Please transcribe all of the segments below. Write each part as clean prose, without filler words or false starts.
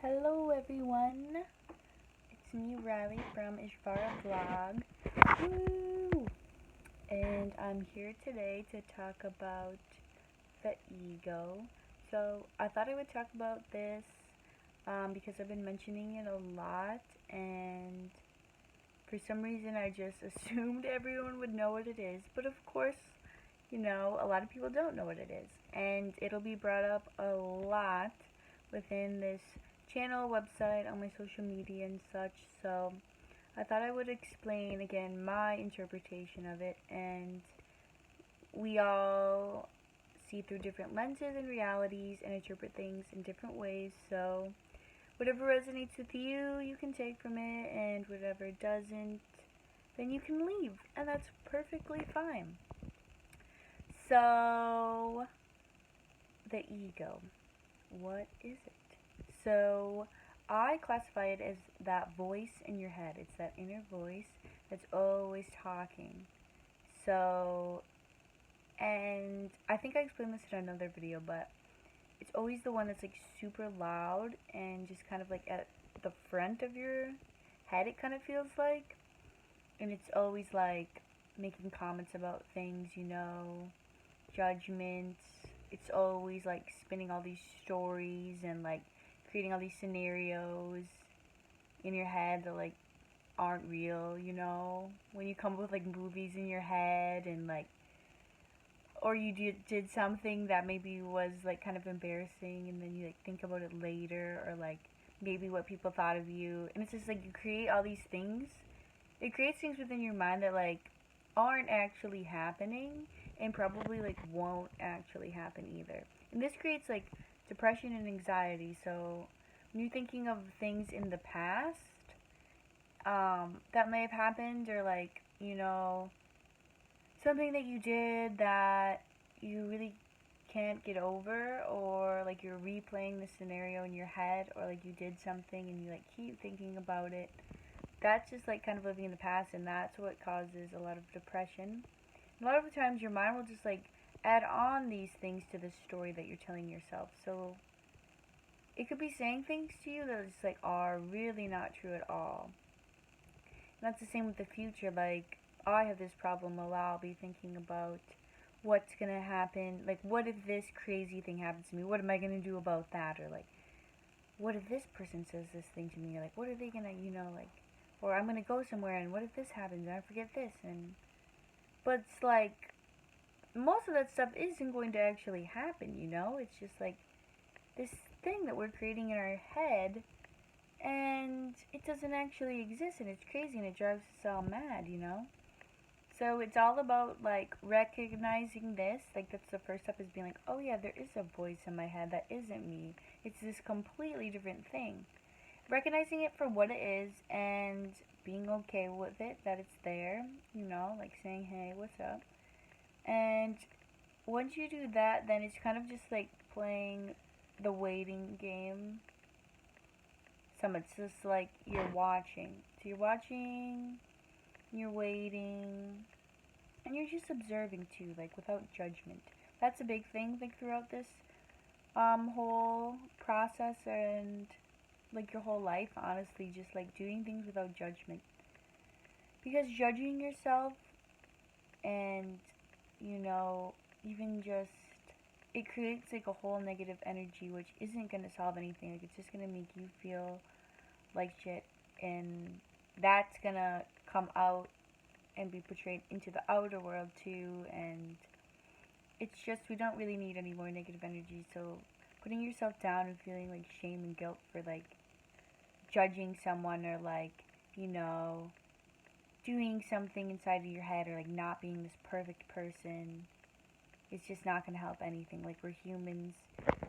Hello everyone, it's me Riley from Ishvara Vlog. Woo! And I'm here today to talk about the ego. So I thought I would talk about this because I've been mentioning it a lot, and for some reason I just assumed everyone would know what it is. But of course, a lot of people don't know what it is, and it'll be brought up a lot within this channel, website, on my social media and such. So I thought I would explain again my interpretation of it, and we all see through different lenses and realities and interpret things in different ways. So whatever resonates with you, you can take from it, and whatever doesn't, then you can leave, and that's perfectly fine. So, the ego. What is it? So, I classify it as that voice in your head. It's that inner voice that's always talking. So, and I think I explained this in another video, but it's always the one that's like super loud and just kind of like at the front of your head, it kind of feels like. And it's always like making comments about things, judgments. It's always like spinning all these stories and like creating all these scenarios in your head that like aren't real, when you come up with like movies in your head, and like, or you did something that maybe was like kind of embarrassing, and then you like think about it later, or like maybe what people thought of you, and it's just like you create all these things. It creates things within your mind that like aren't actually happening, and probably like won't actually happen either. And this creates like depression and anxiety. So when you're thinking of things in the past that may have happened, or like, something that you did that you really can't get over, or like you're replaying the scenario in your head, or like you did something and you like keep thinking about it, that's just like kind of living in the past, and that's what causes a lot of depression. A lot of the times your mind will just like add on these things to the story that you're telling yourself. So it could be saying things to you that just like are really not true at all. And that's the same with the future. Like, I have this problem a lot. I'll be thinking about what's gonna happen. Like, what if this crazy thing happens to me? What am I gonna do about that? Or like, what if this person says this thing to me? Or like, what are they gonna, like, or I'm gonna go somewhere, and what if this happens and I forget this? And but it's like most of that stuff isn't going to actually happen. It's just like this thing that we're creating in our head, and it doesn't actually exist, and it's crazy, and it drives us all mad. So it's all about like recognizing this. Like, that's the first step, is being like, oh yeah, there is a voice in my head that isn't me. It's this completely different thing. Recognizing it for what it is, and being okay with it, that it's there, like saying, hey, what's up? And once you do that, then it's kind of just like playing the waiting game. It's just like you're watching. So you're watching, you're waiting, and you're just observing too, like without judgment. That's a big thing, like throughout this whole process, and like your whole life, honestly, just like doing things without judgment. Because judging yourself, and even just, it creates like a whole negative energy, which isn't going to solve anything. Like, it's just going to make you feel like shit, and that's going to come out and be portrayed into the outer world too. And it's just, we don't really need any more negative energy. So putting yourself down and feeling like shame and guilt for like judging someone, or like, doing something inside of your head, or like not being this perfect person, it's just not going to help anything. Like, we're humans,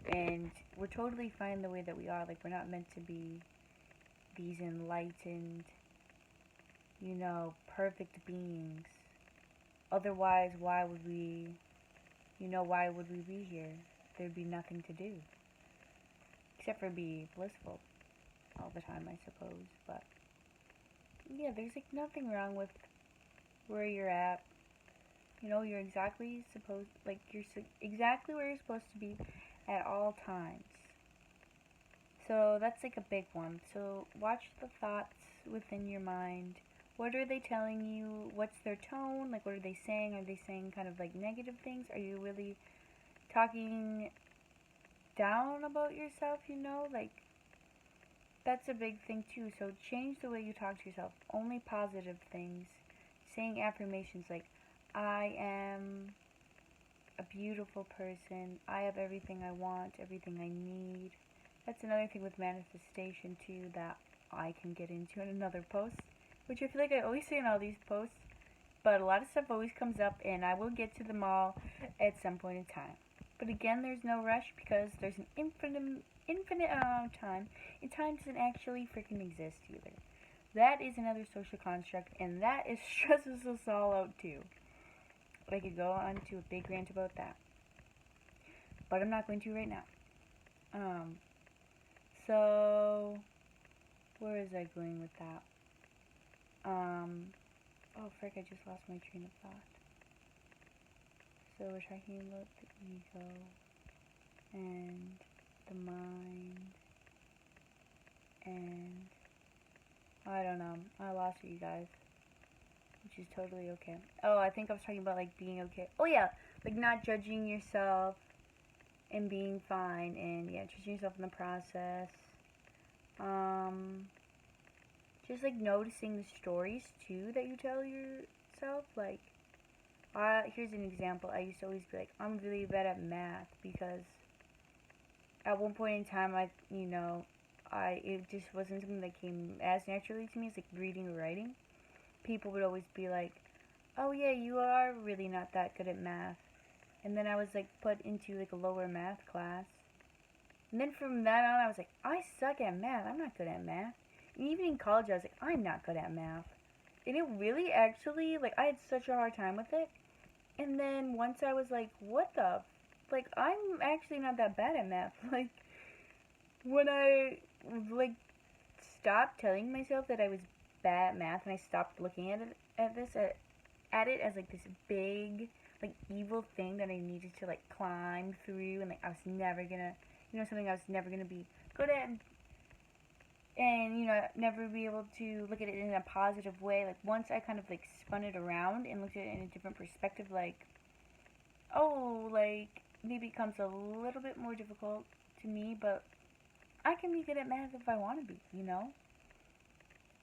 and we're totally fine the way that we are. Like, we're not meant to be these enlightened, perfect beings. Otherwise, why would we be here? There'd be nothing to do. Except for be blissful all the time, I suppose. But yeah, there's like nothing wrong with where you're at. You're exactly exactly where you're supposed to be at all times. So that's like a big one. So watch the thoughts within your mind. What are they telling you? What's their tone? Like, what are they saying? Are they saying kind of like negative things? Are you really talking down about yourself, you know? Like, that's a big thing too. So change the way you talk to yourself. Only positive things. Saying affirmations like, I am a beautiful person. I have everything I want, everything I need. That's another thing with manifestation too that I can get into in another post, which I feel like I always say in all these posts, but a lot of stuff always comes up and I will get to them all at some point in time. But again, there's no rush because there's an infinite amount of time, and time doesn't actually freaking exist either. That is another social construct, and that is stresses us all out too. I could go on to a big rant about that, but I'm not going to right now. So where was I going with that? Oh frick, I just lost my train of thought. So we're talking about the ego and the mind and I don't know. I lost you guys, which is totally okay. Oh, I think I was talking about like being okay. Oh yeah, like not judging yourself and being fine and yeah, trusting yourself in the process. Just like noticing the stories too that you tell yourself. Like, here's an example. I used to always be like, I'm really bad at math because at one point in time, it just wasn't something that came as naturally to me as like reading or writing. People would always be like, oh yeah, you are really not that good at math. And then I was like put into like a lower math class. And then from that on, I was like, I suck at math. I'm not good at math. And even in college, I was like, I'm not good at math. And it really actually, like, I had such a hard time with it. And then once I was like, what the? Like, I'm actually not that bad at math. Like, when I, like, stopped telling myself that I was bad at math and I stopped looking at it as, like, this big, like, evil thing that I needed to, like, climb through and, like, I was never gonna, something I was never gonna be good at and never be able to look at it in a positive way. Like once I kind of like spun it around and looked at it in a different perspective, like like maybe it becomes a little bit more difficult to me, but I can be good at math if I want to be.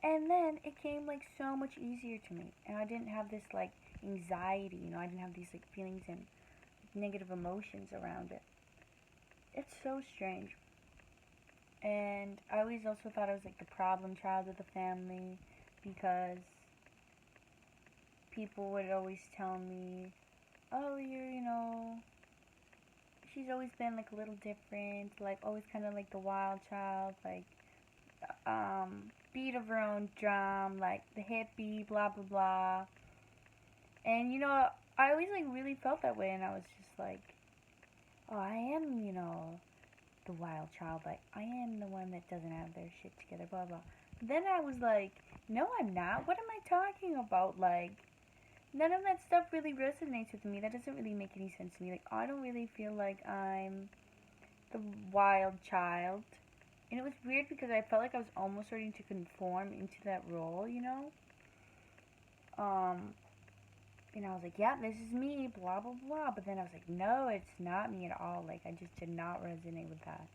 And then it came like so much easier to me, and I didn't have this like anxiety. I didn't have these like feelings and negative emotions around it. It's so strange. And I always also thought I was like the problem child of the family because people would always tell me, oh, she's always been like a little different, like always kind of like the wild child, like, beat of her own drum, like the hippie, blah, blah, blah. And, I always like really felt that way, and I was just like, oh, I am, the wild child, like, I am the one that doesn't have their shit together, blah, blah. Then I was like, no, I'm not. What am I talking about? Like, none of that stuff really resonates with me. That doesn't really make any sense to me. Like, I don't really feel like I'm the wild child. And it was weird because I felt like I was almost starting to conform into that role. And I was like, yeah, this is me, blah, blah, blah. But then I was like, no, it's not me at all. Like, I just did not resonate with that.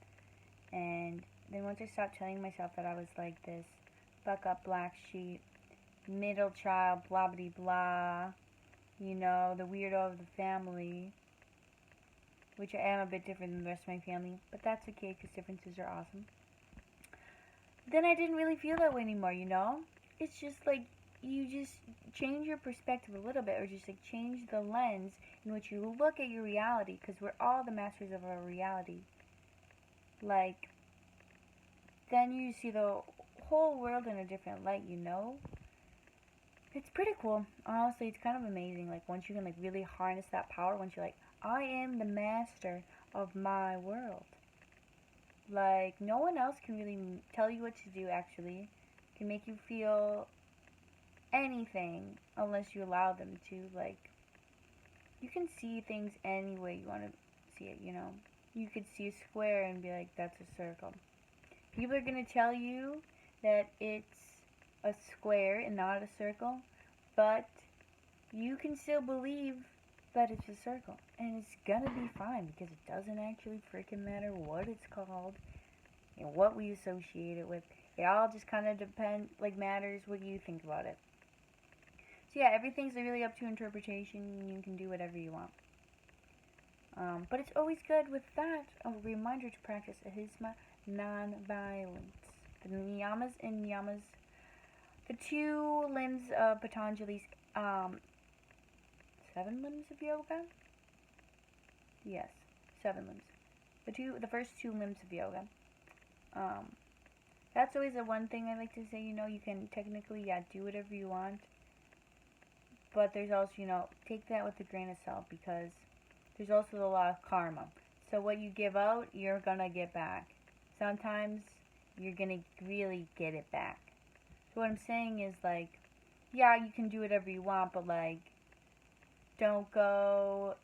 And then once I stopped telling myself that I was like this buck up black sheep, middle child, blah, blah, blah, the weirdo of the family, which I am a bit different than the rest of my family, but that's okay because differences are awesome. Then I didn't really feel that way anymore. It's just like you just change your perspective a little bit, or just like change the lens in which you look at your reality, because we're all the masters of our reality. Like, then you see the whole world in a different light. It's pretty cool. Honestly, it's kind of amazing. Like, once you can, like, really harness that power, once you're like, I am the master of my world. Like, no one else can really tell you what to do, actually. Can make you feel anything unless you allow them to. Like, you can see things any way you want to see it. You could see a square and be like, that's a circle. People are going to tell you that it's a square and not a circle, but you can still believe that it's a circle. And it's going to be fine because it doesn't actually freaking matter what it's called and what we associate it with. It all just kind of matters what you think about it. So yeah, everything's really up to interpretation. You can do whatever you want. But it's always good with that, a reminder to practice ahimsa, non-violence. The niyamas and yamas, the 2 limbs of Patanjali's 7 limbs of yoga? Yes, 7 limbs. The first 2 limbs of yoga. That's always the one thing I like to say, you can technically, do whatever you want. But there's also, take that with a grain of salt because there's also the law of karma. So what you give out, you're gonna get back. Sometimes you're gonna really get it back. So what I'm saying is you can do whatever you want, but don't go,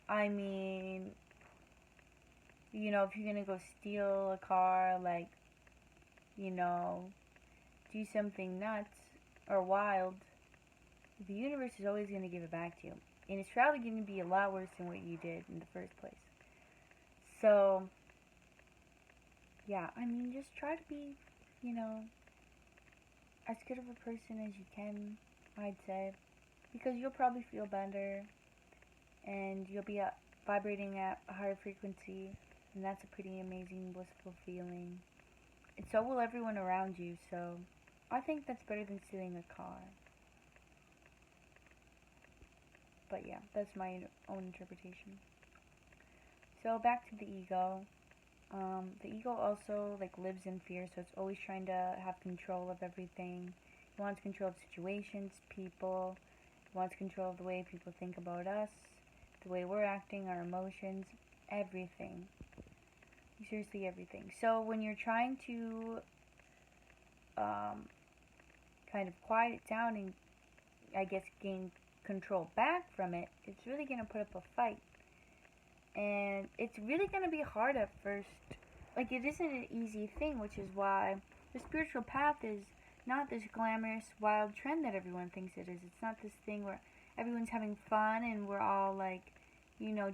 if you're gonna go steal a car, do something nuts or wild, the universe is always gonna give it back to you. And it's probably going to be a lot worse than what you did in the first place. So, just try to be, as good of a person as you can, I'd say. Because you'll probably feel better. And you'll be vibrating at a higher frequency. And that's a pretty amazing, blissful feeling. And so will everyone around you. So, I think that's better than stealing a car. But yeah, that's my own interpretation. So back to the ego. The ego also lives in fear, so it's always trying to have control of everything. It wants control of situations, people. It wants control of the way people think about us, the way we're acting, our emotions, everything. Seriously, everything. So when you're trying to kind of quiet it down and gain control back from it, it's really going to put up a fight. And it's really going to be hard at first. It isn't an easy thing, which is why the spiritual path is not this glamorous, wild trend that everyone thinks it is. It's not this thing where everyone's having fun and we're all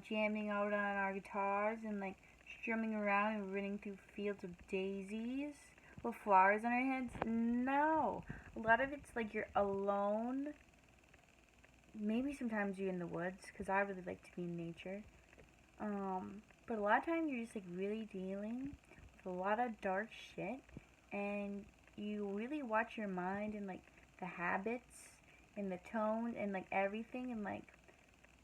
jamming out on our guitars and strumming around and running through fields of daisies with flowers on our heads. No. A lot of it's you're alone. Maybe sometimes you're in the woods, because I really like to be in nature. But a lot of times you're just really dealing with a lot of dark shit, and you really watch your mind and the habits and the tone and everything, and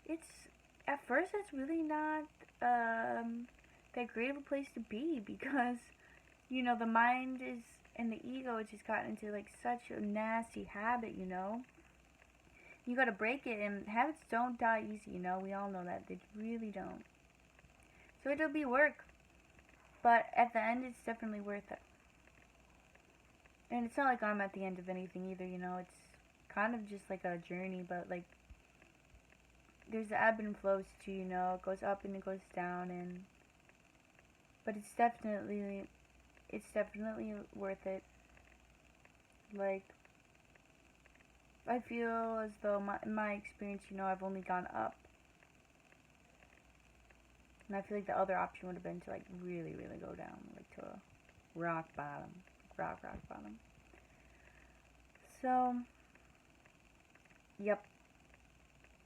it's at first it's really not that great of a place to be because the mind is and the ego has just gotten into such a nasty habit. You gotta break it, and habits don't die easy, we all know that. They really don't. So it'll be work, but at the end, it's definitely worth it. And it's not like I'm at the end of anything either, it's kind of just a journey, but there's the ebb and flows too, it goes up and it goes down, but it's definitely worth it. I feel as though in my experience, I've only gone up. And I feel the other option would have been to really, really go down, to a rock bottom. Rock bottom. So, yep.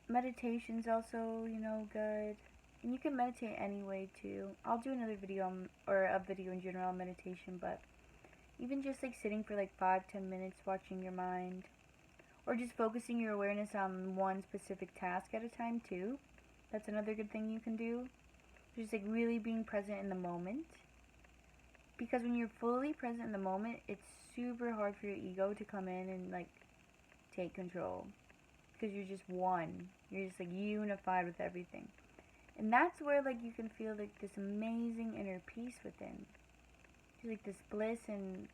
Meditation's also, good. And you can meditate anyway too. I'll do another video or a video in general on meditation, but even just sitting for 5-10 minutes watching your mind, or just focusing your awareness on one specific task at a time too. That's another good thing you can do. Just really being present in the moment. Because when you're fully present in the moment, it's super hard for your ego to come in and take control. Because you're just one. You're just unified with everything. And that's where you can feel this amazing inner peace within. Just this bliss, and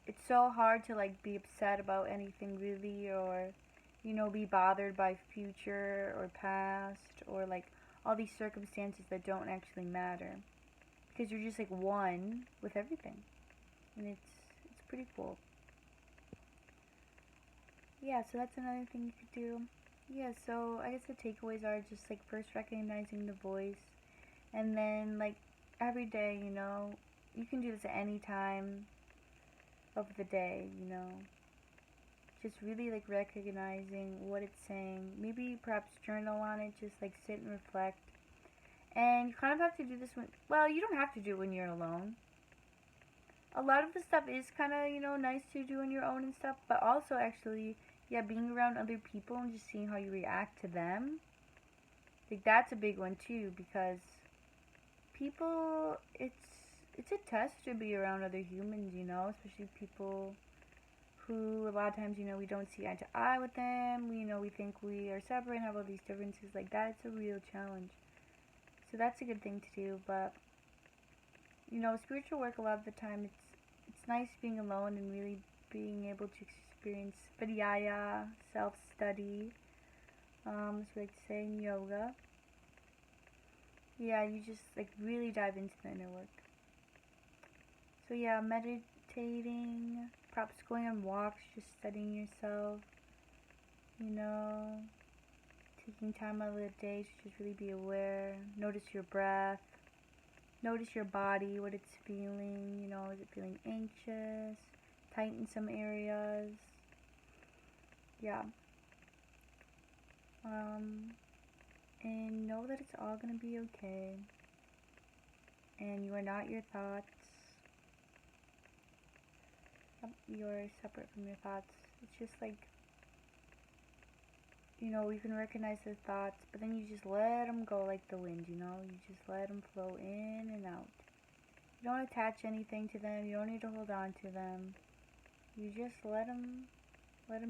it's so hard to be upset about anything really, or be bothered by future or past, or all these circumstances that don't actually matter. because you're just like one with everything, and it's pretty cool. Yeah, so that's another thing you could do. Yeah, so I guess the takeaways are just like first recognizing the voice, and then like every day, you can do this at any time of the day, just really like recognizing what it's saying. Maybe perhaps journal on it, just like sit and reflect. And you kind of have to do this when, well, you don't have to do it when you're alone. A lot of the stuff is kind of, nice to do on your own and stuff, but also actually, yeah, being around other people and just seeing how you react to them. Like that's a big one too, because people, it's a test to be around other humans, especially people who a lot of times, we don't see eye to eye with them. We think we are separate and have all these differences. Like that's a real challenge. So that's a good thing to do, but spiritual work a lot of the time it's nice being alone and really being able to experience Vidyaya, self-study, as we like to say in yoga. Yeah, you just like really dive into the inner work. So yeah, meditating, perhaps going on walks, just studying yourself, taking time out of the day to just really be aware, notice your breath, notice your body, what it's feeling, is it feeling anxious, tight in some areas, yeah, and know that it's all going to be okay, and you are not your thoughts, you're separate from your thoughts. It's just like, you can recognize the thoughts, but then you just let them go like the wind, you just let them flow in and out. You don't attach anything to them, you don't need to hold on to them, you just let them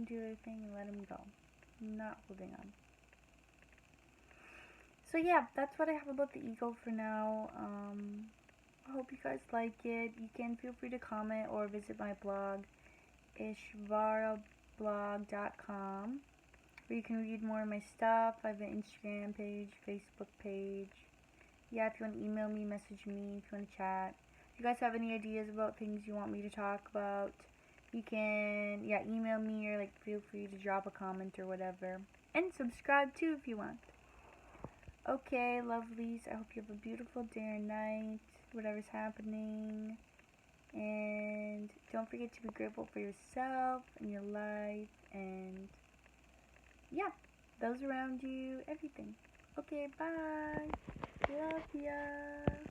do their thing and let them go, not holding on. So yeah, that's what I have about the ego for now. I hope you guys like it. You can feel free to comment or visit my blog, ishvarablog.com, where you can read more of my stuff. I have an Instagram page, Facebook page. Yeah, if you want to email me, message me, if you want to chat. If you guys have any ideas about things you want me to talk about, you can, email me or feel free to drop a comment or whatever. And subscribe too if you want. Okay, lovelies, I hope you have a beautiful day or night, whatever's happening. And don't forget to be grateful for yourself and your life and, those around you, everything. Okay, bye. Love ya.